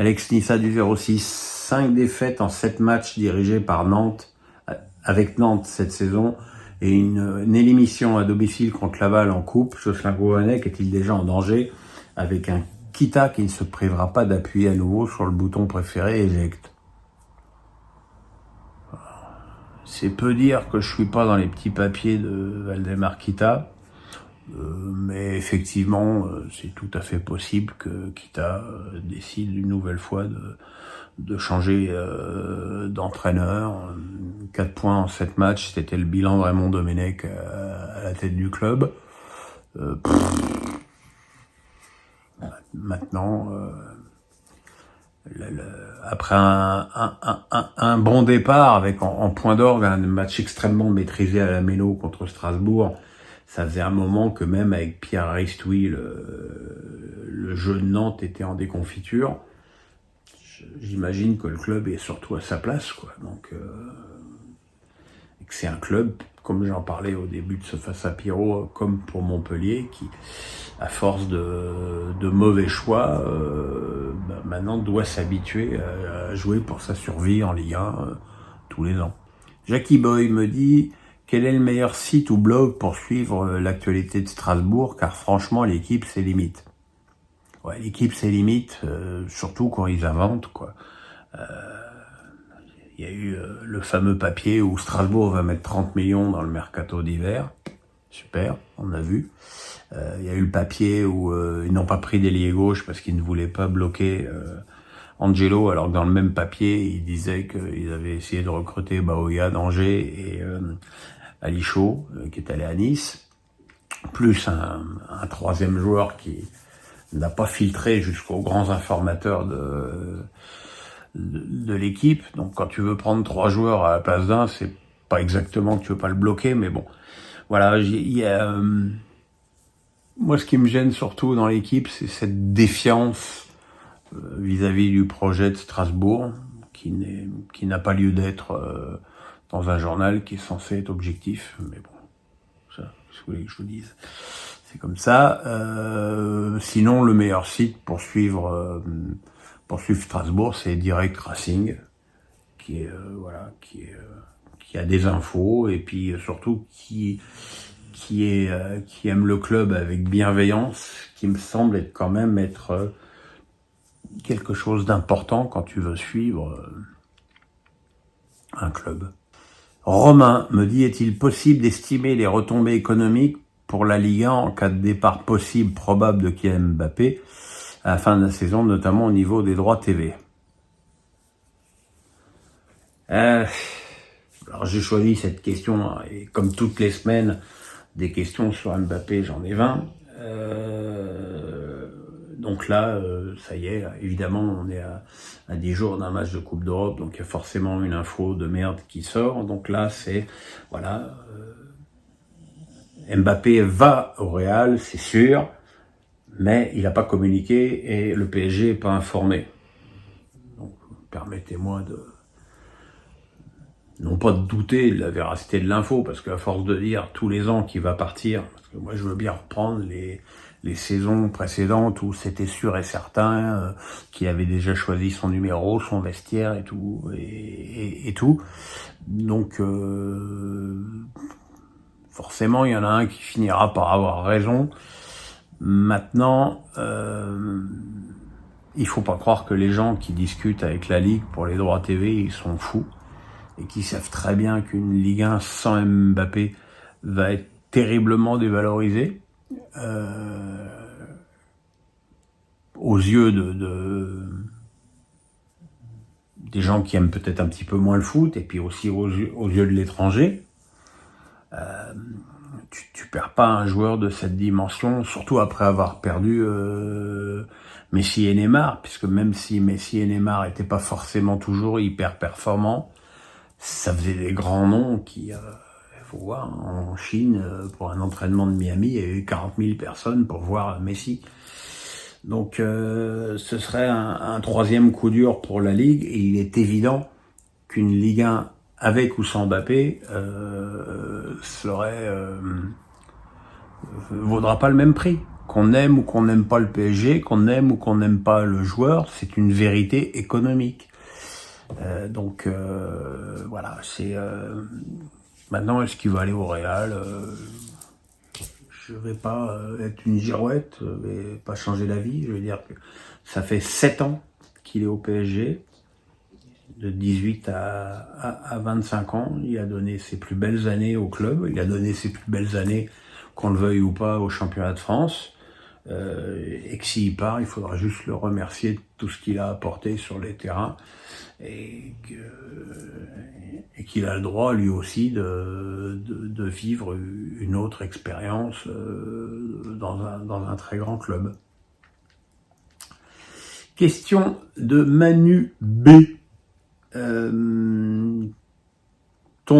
Alex Nissa du 06, 5 défaites en 7 matchs dirigés par Nantes, avec Nantes cette saison, et une élimination à domicile contre Laval en coupe. Jocelyn Gourvenec est-il déjà en danger avec un Kita qui ne se privera pas d'appuyer à nouveau sur le bouton préféré éjecte? C'est peu dire que je suis pas dans les petits papiers de Valdemar Kita, mais effectivement, c'est tout à fait possible que Kita décide une nouvelle fois de changer d'entraîneur. 4 points en 7 matchs, c'était le bilan de Raymond Domenech à la tête du club. Maintenant, après un bon départ avec en point d'orgue un match extrêmement maîtrisé à la Méno contre Strasbourg, ça faisait un moment que même avec Pierre Aristoui, le jeu de Nantes était en déconfiture. J'imagine que le club est surtout à sa place, quoi. Donc, et que c'est un club, comme j'en parlais au début de ce face à Pierrot, comme pour Montpellier, qui, à force de mauvais choix, maintenant doit s'habituer à jouer pour sa survie en Ligue 1 tous les ans. Jackie Boy me dit: quel est le meilleur site ou blog pour suivre l'actualité de Strasbourg, car franchement l'équipe c'est limite. Ouais, l'équipe c'est limite, surtout quand ils inventent, quoi. Il y a eu le fameux papier où Strasbourg va mettre 30 millions dans le mercato d'hiver. Super, on a vu. Il y a eu le papier où ils n'ont pas pris d'ailier gauche parce qu'ils ne voulaient pas bloquer Angelo, alors que dans le même papier, ils disaient qu'ils avaient essayé de recruter Baoya d'Angers et Ali Chaud, qui est allé à Nice, plus un troisième joueur qui n'a pas filtré jusqu'aux grands informateurs de l'équipe. Donc quand tu veux prendre 3 joueurs à la place d'un, c'est pas exactement que tu veux pas le bloquer, mais bon. Voilà, moi ce qui me gêne surtout dans l'équipe, c'est cette défiance vis-à-vis du projet de Strasbourg, qui n'a pas lieu d'être dans un journal qui est censé être objectif, mais bon, ça, ce que vous voulez que je vous dise, c'est comme ça. Sinon, le meilleur site pour suivre Strasbourg, c'est Direct Racing, qui a des infos, et puis surtout qui aime le club avec bienveillance, qui me semble quand même être quelque chose d'important quand tu veux suivre un club. Romain me dit: est-il possible d'estimer les retombées économiques pour la Ligue 1 en cas de départ possible, probable de Kylian Mbappé à la fin de la saison, notamment au niveau des droits TV? Alors j'ai choisi cette question, et comme toutes les semaines, des questions sur Mbappé, j'en ai 20. Donc là, ça y est, évidemment, on est à 10 jours d'un match de Coupe d'Europe, donc il y a forcément une info de merde qui sort. Donc là, c'est, voilà, Mbappé va au Real, c'est sûr, mais il n'a pas communiqué et le PSG n'est pas informé. Donc, permettez-moi non pas de douter de la véracité de l'info, parce qu'à force de dire tous les ans qu'il va partir, parce que moi je veux bien reprendre les saisons précédentes où c'était sûr et certain qu'il avait déjà choisi son numéro, son vestiaire et tout, et tout. Donc forcément il y en a un qui finira par avoir raison. Maintenant, il faut pas croire que les gens qui discutent avec la Ligue pour les droits TV, ils sont fous, et qui savent très bien qu'une Ligue 1 sans Mbappé va être terriblement dévalorisée aux yeux des gens qui aiment peut-être un petit peu moins le foot, et puis aussi aux yeux de l'étranger. Tu perds pas un joueur de cette dimension, surtout après avoir perdu Messi et Neymar, puisque même si Messi et Neymar étaient pas forcément toujours hyper performants, ça faisait des grands noms qui, il faut voir, en Chine, pour un entraînement de Miami, il y a eu 40 000 personnes pour voir Messi. Donc ce serait un troisième coup dur pour la Ligue, et il est évident qu'une Ligue 1 avec ou sans Mbappé vaudra pas le même prix, qu'on aime ou qu'on n'aime pas le PSG, qu'on aime ou qu'on n'aime pas le joueur, c'est une vérité économique. Donc voilà, c'est maintenant est-ce qu'il va aller au Real? Je vais pas être une girouette et pas changer d'avis. Je veux dire que ça fait 7 ans qu'il est au PSG, de 18 à 25 ans. Il a donné ses plus belles années au club, il a donné ses plus belles années, qu'on le veuille ou pas, au championnat de France. Et que s'il part, il faudra juste le remercier de tout ce qu'il a apporté sur les terrains et qu'il a le droit lui aussi de vivre une autre expérience dans un très grand club. Question de Manu B. Ton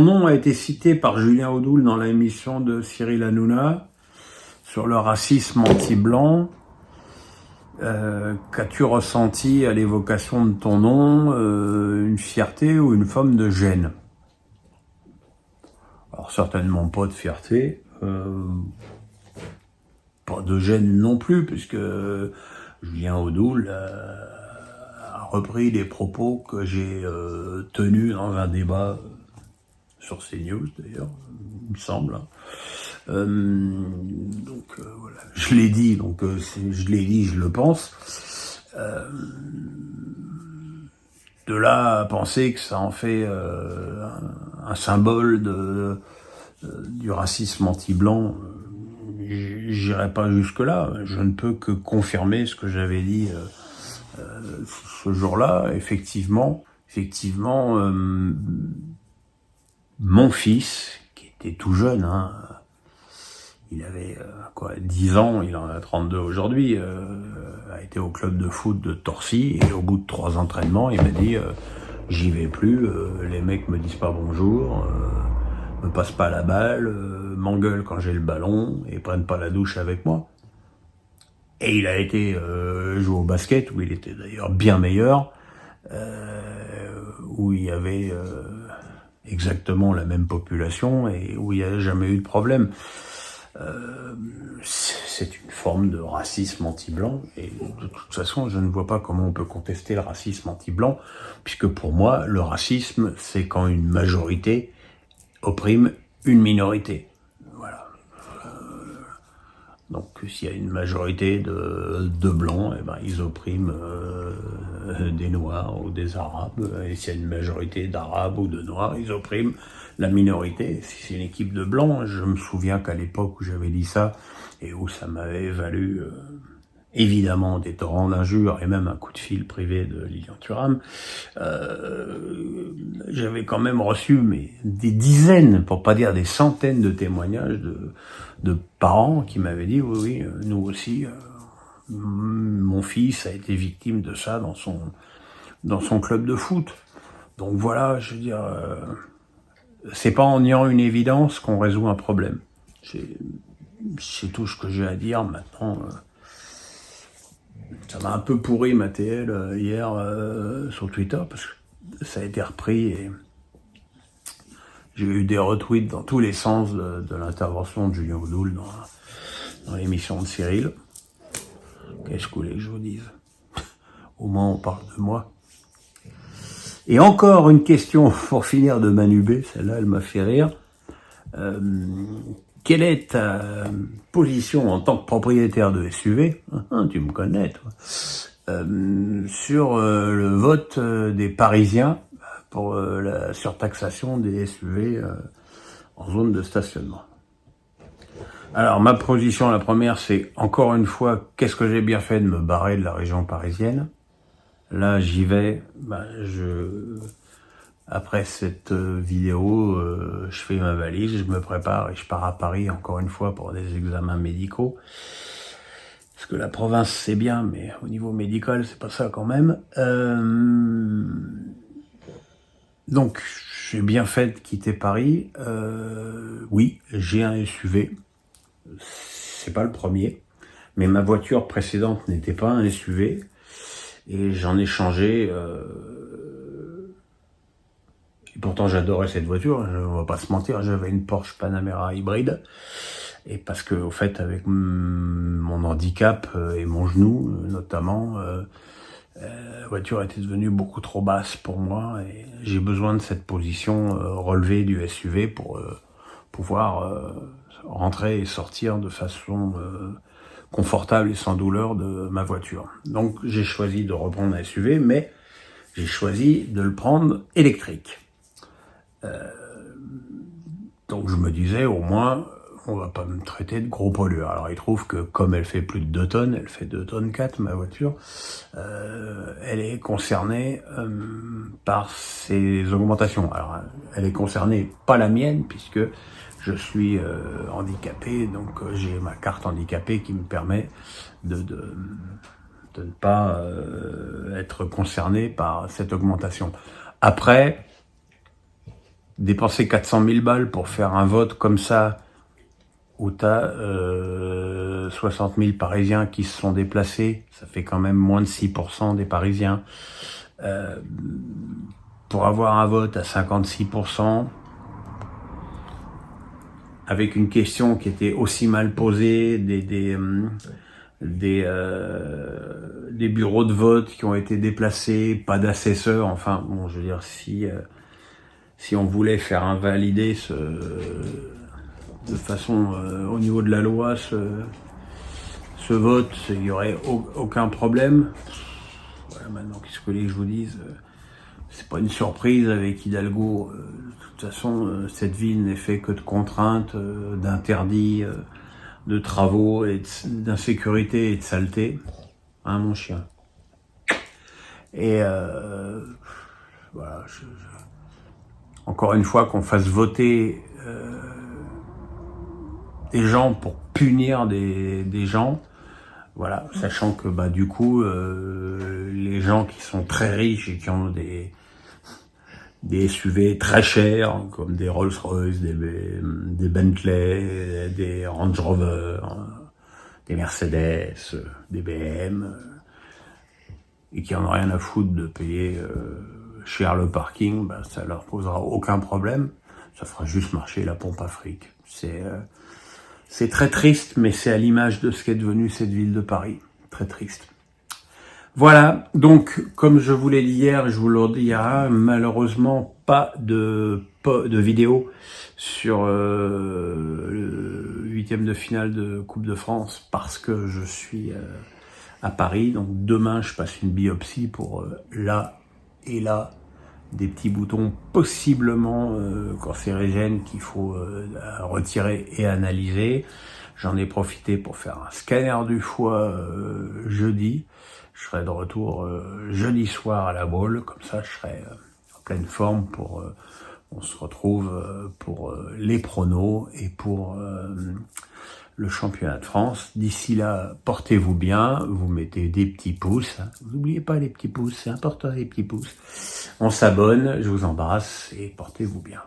nom a été cité par Julien Audoul dans l'émission de Cyril Hanouna sur le racisme anti-blanc. Qu'as-tu ressenti à l'évocation de ton nom, une fierté ou une forme de gêne? Alors certainement pas de fierté, pas de gêne non plus, puisque Julien Audoul a repris les propos que j'ai tenus dans un débat sur CNews d'ailleurs, il me semble. Donc voilà, je l'ai dit, donc je le pense. De là à penser que ça en fait un symbole du racisme anti-blanc, j'irai pas jusque-là. Je ne peux que confirmer ce que j'avais dit ce jour-là. Effectivement, mon fils, qui était tout jeune, il avait 10 ans, il en a 32 aujourd'hui, a été au club de foot de Torcy, et au bout de 3 entraînements, il m'a dit j'y vais plus, les mecs me disent pas bonjour, me passent pas la balle, m'engueulent quand j'ai le ballon, et prennent pas la douche avec moi. Et il a été jouer au basket, où il était d'ailleurs bien meilleur, où il y avait exactement la même population et où il n'y a jamais eu de problème. C'est une forme de racisme anti-blanc, et de toute façon je ne vois pas comment on peut contester le racisme anti-blanc, puisque pour moi le racisme c'est quand une majorité opprime une minorité. Voilà. Donc s'il y a une majorité de blancs, eh ben, ils oppriment des noirs ou des arabes, et s'il y a une majorité d'arabes ou de noirs, ils oppriment la minorité. Si c'est une équipe de blancs, je me souviens qu'à l'époque où j'avais dit ça, et où ça m'avait valu évidemment des torrents d'injures et même un coup de fil privé de Lilian Thuram, j'avais quand même reçu des dizaines, pour pas dire des centaines de témoignages de parents qui m'avaient dit oui, nous aussi, mon fils a été victime de ça dans son club de foot. Donc voilà, je veux dire, c'est pas en niant une évidence qu'on résout un problème. C'est tout ce que j'ai à dire maintenant. Ça m'a un peu pourri ma TL hier sur Twitter, parce que ça a été repris et j'ai eu des retweets dans tous les sens de l'intervention de Julien Audoul dans l'émission de Cyril. Qu'est-ce que vous voulez que je vous dise? Au moins on parle de moi. Et encore une question pour finir de Manu B, celle-là elle m'a fait rire. Quelle est ta position en tant que propriétaire de SUV, tu me connais toi, sur le vote des Parisiens pour la surtaxation des SUV en zone de stationnement? Alors ma position, la première, c'est encore une fois, qu'est-ce que j'ai bien fait de me barrer de la région parisienne? Là j'y vais, après cette vidéo, je fais ma valise, je me prépare et je pars à Paris encore une fois pour des examens médicaux. Parce que la province c'est bien, mais au niveau médical c'est pas ça quand même. Donc j'ai bien fait de quitter Paris. Oui, j'ai un SUV. C'est pas le premier, mais ma voiture précédente n'était pas un SUV. Et j'en ai changé... Et pourtant j'adorais cette voiture, on va pas se mentir, j'avais une Porsche Panamera hybride, et parce que au fait avec mon mon handicap et mon genou notamment. La voiture était devenue beaucoup trop basse pour moi et j'ai besoin de cette position relevée du SUV pour pouvoir rentrer et sortir de façon confortable et sans douleur de ma voiture. Donc j'ai choisi de reprendre un SUV, mais j'ai choisi de le prendre électrique. Donc je me disais, au moins, on va pas me traiter de gros pollueur. Alors il trouve que comme elle fait plus de 2 tonnes, elle fait 2 tonnes 4, ma voiture, elle est concernée par ces augmentations. Alors elle est concernée, pas la mienne, puisque je suis handicapé, donc j'ai ma carte handicapée qui me permet de ne pas être concerné par cette augmentation. Après, dépenser 400 000 balles pour faire un vote comme ça, où tu as 60 000 Parisiens qui se sont déplacés, ça fait quand même moins de 6% des Parisiens, pour avoir un vote à 56%, avec une question qui était aussi mal posée, des bureaux de vote qui ont été déplacés, pas d'assesseurs, enfin, bon, je veux dire, si on voulait faire invalider de façon au niveau de la loi ce vote, il n'y aurait aucun problème. Voilà, maintenant, qu'est-ce que je vous dise, c'est pas une surprise avec Hidalgo. De toute façon, cette ville n'est fait que de contraintes, d'interdits, de travaux, et d'insécurité et de saleté. Hein, mon chien. Et voilà, encore une fois, qu'on fasse voter des gens pour punir des gens, voilà, sachant que bah du coup les gens qui sont très riches et qui ont des SUV très chers comme des Rolls-Royce, des Bentley, des Range Rover, des Mercedes, des BM, et qui en ont rien à foutre de payer cher le parking, bah ça leur posera aucun problème, ça fera juste marcher la pompe à fric. C'est très triste, mais c'est à l'image de ce qu'est devenue cette ville de Paris. Très triste. Voilà, donc, comme je vous l'ai dit hier, je vous le dis hier, malheureusement, pas de vidéo sur le 8e de finale de Coupe de France, parce que je suis à Paris. Donc demain, je passe une biopsie pour là et là, des petits boutons possiblement cancérigènes qu'il faut retirer et analyser. J'en ai profité pour faire un scanner du foie jeudi. Je serai de retour jeudi soir à la Baule, comme ça je serai en pleine forme pour... on se retrouve pour les pronos et pour le championnat de France. D'ici là, portez-vous bien, vous mettez des petits pouces. N'oubliez pas les petits pouces, c'est important les petits pouces. On s'abonne, je vous embrasse et portez-vous bien.